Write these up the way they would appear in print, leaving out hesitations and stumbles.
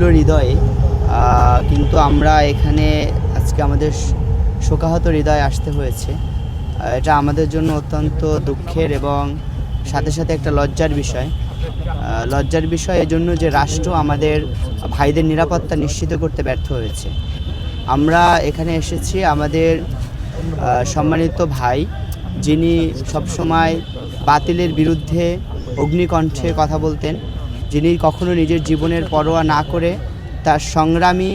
উৎফুল্ল হৃদয়ে, কিন্তু আমরা এখানে আজকে আমাদের শোকাহত হৃদয়ে আসতে হয়েছে। এটা আমাদের জন্য অত্যন্ত দুঃখের এবং সাথে সাথে একটা লজ্জার বিষয়। লজ্জার বিষয় এজন্য যে রাষ্ট্র আমাদের ভাইদের নিরাপত্তা নিশ্চিত করতে ব্যর্থ হয়েছে। আমরা এখানে এসেছি আমাদের সম্মানিত ভাই, যিনি সবসময় বাতিলের বিরুদ্ধে অগ্নিকণ্ঠে কথা বলতেন, যিনি কখনো নিজের জীবনের পরোয়া না করে তার সংগ্রামী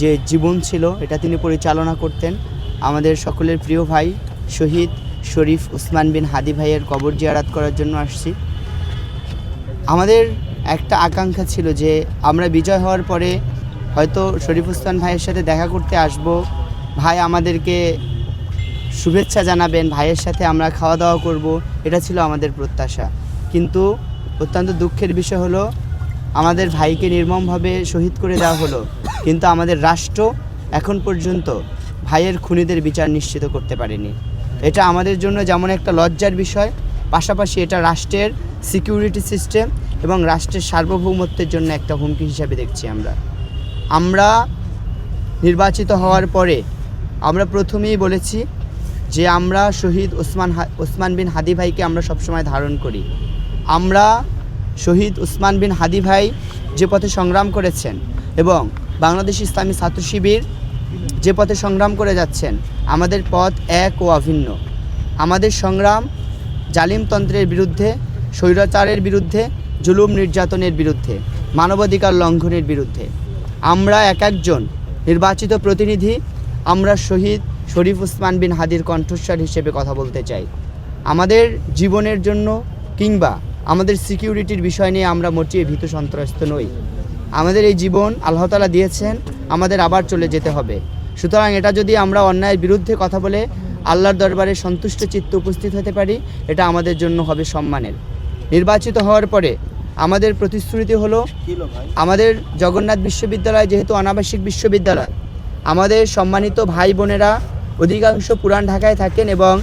যে জীবন ছিল এটা তিনি পরিচালনা করতেন। আমাদের সকলের প্রিয় ভাই শহীদ শরীফ ওসমান বিন হাদি ভাইয়ের কবর জিয়ারত করার জন্য আসছি। আমাদের একটা আকাঙ্ক্ষা ছিল যে আমরা বিজয় হওয়ার পরে হয়তো শরীফ ওসমান ভাইয়ের সাথে দেখা করতে আসব, ভাই আমাদেরকে শুভেচ্ছা জানাবেন, ভাইয়ের সাথে আমরা খাওয়া দাওয়া করব, এটা ছিল আমাদের প্রত্যাশা। কিন্তু অত্যন্ত দুঃখের বিষয় হলো আমাদের ভাইকে নির্মমভাবে শহীদ করে দেওয়া হলো, কিন্তু আমাদের রাষ্ট্র এখন পর্যন্ত ভাইয়ের খুনিদের বিচার নিশ্চিত করতে পারেনি। এটা আমাদের জন্য যেমন একটা লজ্জার বিষয়, পাশাপাশি এটা রাষ্ট্রের সিকিউরিটি সিস্টেম এবং রাষ্ট্রের সার্বভৌমত্বের জন্য একটা হুমকি হিসাবে দেখছি। আমরা নির্বাচিত হওয়ার পরে আমরা প্রথমেই বলেছি যে আমরা শহীদ ওসমান বিন হাদি ভাইকে আমরা সবসময় ধারণ করি। আমরা শহীদ ওসমান বিন হাদি ভাই যে পথে সংগ্রাম করেছেন এবং বাংলাদেশ ইসলামী ছাত্র শিবির যে পথে সংগ্রাম করে যাচ্ছেন, আমাদের পথ এক ও অভিন্ন। আমাদের সংগ্রাম জালিমতন্ত্রের বিরুদ্ধে, স্বৈরাচারের বিরুদ্ধে, জুলুম নির্যাতনের বিরুদ্ধে, মানবাধিকার লঙ্ঘনের বিরুদ্ধে। আমরা এক একজন নির্বাচিত প্রতিনিধি, আমরা শহীদ শরীফ ওসমান বিন হাদির কণ্ঠস্বর হিসেবে কথা বলতে চাই। আমাদের জীবনের জন্য কিংবা আমাদের সিকিউরিটির বিষয় নিয়ে আমরা মোটেই ভীত সন্ত্রস্ত নই। আমাদের এই জীবন আল্লাহ তাআলা দিয়েছেন, আমাদের আবার চলে যেতে হবে। সুতরাং এটা যদি আমরা অন্যায়ের বিরুদ্ধে কথা বলে আল্লাহর দরবারে সন্তুষ্ট চিত্তে উপস্থিত হতে পারি, এটা আমাদের জন্য হবে সম্মানের। নির্বাচিত হওয়ার পরে আমাদের প্রতিশ্রুতি হলো, আমাদের জগন্নাথ বিশ্ববিদ্যালয় যেহেতু অনাবাসিক বিশ্ববিদ্যালয়, আমাদের সম্মানিত ভাই বোনেরা অধিকাংশ পুরান ঢাকায় থাকেন এবং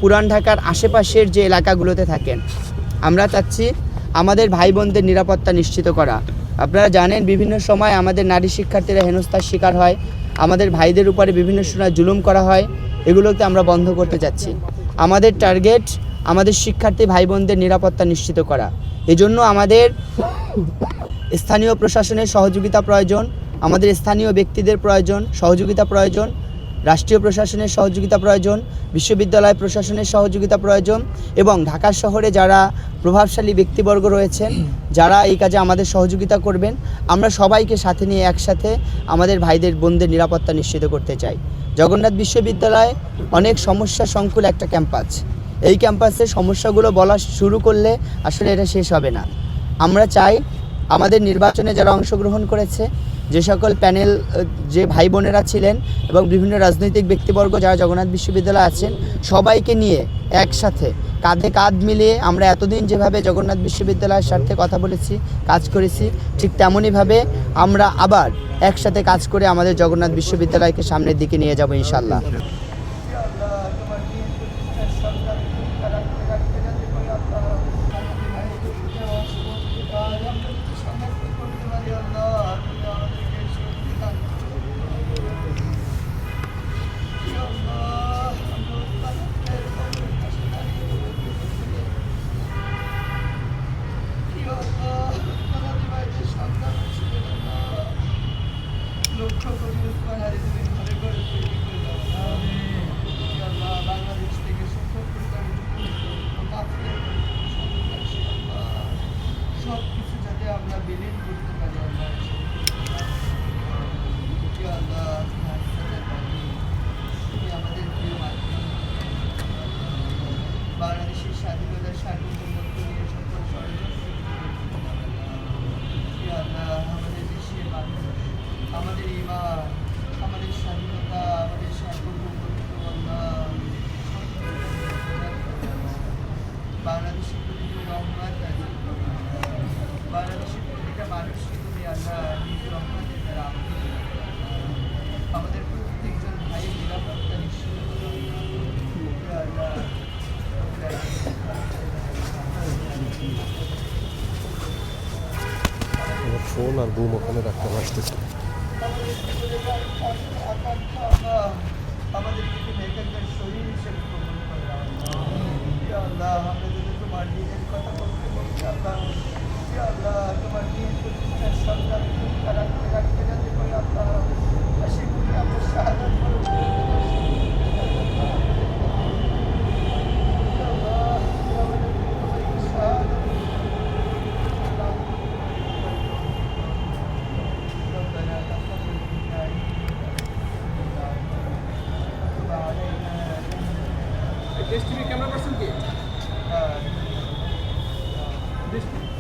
পুরান ঢাকার আশেপাশের যে এলাকাগুলোতে থাকেন। আমরা চাচ্ছি আমাদের ভাই বোনদের নিরাপত্তা নিশ্চিত করা। আপনারা জানেন বিভিন্ন সময় আমাদের নারী শিক্ষার্থীরা হেনস্থার শিকার হয়, আমাদের ভাইদের উপরে বিভিন্ন সময় জুলুম করা হয়, এগুলোকে আমরা বন্ধ করতে চাচ্ছি। আমাদের টার্গেট আমাদের শিক্ষার্থী ভাই বোনদের নিরাপত্তা নিশ্চিত করা। এজন্য আমাদের স্থানীয় প্রশাসনের সহযোগিতা প্রয়োজন, আমাদের স্থানীয় ব্যক্তিদের প্রয়োজন, সহযোগিতা প্রয়োজন, রাষ্ট্রীয় প্রশাসনের সহযোগিতা প্রয়োজন, বিশ্ববিদ্যালয় প্রশাসনের সহযোগিতা প্রয়োজন এবং ঢাকা শহরে যারা প্রভাবশালী ব্যক্তিবর্গ রয়েছেন, যারা এই কাজে আমাদের সহযোগিতা করবেন, আমরা সবাইকে সাথে নিয়ে একসাথে আমাদের ভাইদের বোনদের নিরাপত্তা নিশ্চিত করতে চাই। জগন্নাথ বিশ্ববিদ্যালয় অনেক সমস্যা সংকুল একটা ক্যাম্পাস। এই ক্যাম্পাসের সমস্যাগুলো বলা শুরু করলে আসলে এটা শেষ হবে না। আমরা চাই আমাদের নির্বাচনে যারা অংশগ্রহণ করেছে, যে সকল প্যানেল যে ভাই বোনেরা ছিলেন এবং বিভিন্ন রাজনৈতিক ব্যক্তিবর্গ যারা জগন্নাথ বিশ্ববিদ্যালয়ে আছেন, সবাইকে নিয়ে একসাথে কাঁধে কাঁধ মিলিয়ে আমরা এতদিন যেভাবে জগন্নাথ বিশ্ববিদ্যালয়ের স্বার্থে কথা বলেছি, কাজ করেছি, ঠিক তেমনইভাবে আমরা আবার একসাথে কাজ করে আমাদের জগন্নাথ বিশ্ববিদ্যালয়কে সামনের দিকে নিয়ে যাব ইনশাআল্লাহ। বাংলাদেশ থেকে সব কিছু যাতে আমরা বিলীন করতে পারি আমাদের প্রিয় বাংলাদেশের স্বাধীনতার সার্বভৌমত্ব নিয়ে সকল আমাদের দেশের মানুষ, আমাদের ইমান, আমাদের স্বাধীনতা, আমাদের সার্বভৌমত্ব বাংলাদেশের প্রতিটি রহমত আছে। বাংলাদেশের প্রতিটা মানুষকে তুমি আল্লাহ নিজ রহমতের দ্বারা আমাদের আমার ফোন আর বুম ওখানে রাখতে আসতেছে। আমাদের নেতাদের শরীর হিসেবে কবুল করে আল্লাহ। আমরা যদি তোমার দিনের কথা বলতে বলতে আল্লাহ, আল্লাহ তোমার দিন প্রতিষ্ঠার সন্তান রাখতে রাখতে যাতে করে আল্লাহ সেগুলি আমরা সাহায্য করবো। টিভি ক্যামেরা পার্সন কি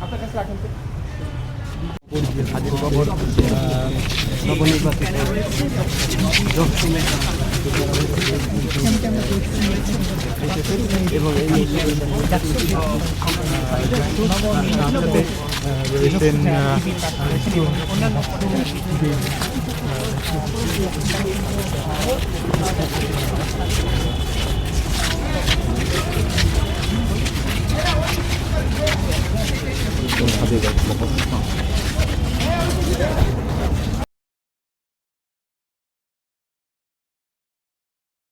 আপনার কাছে রাখেন তো। এবং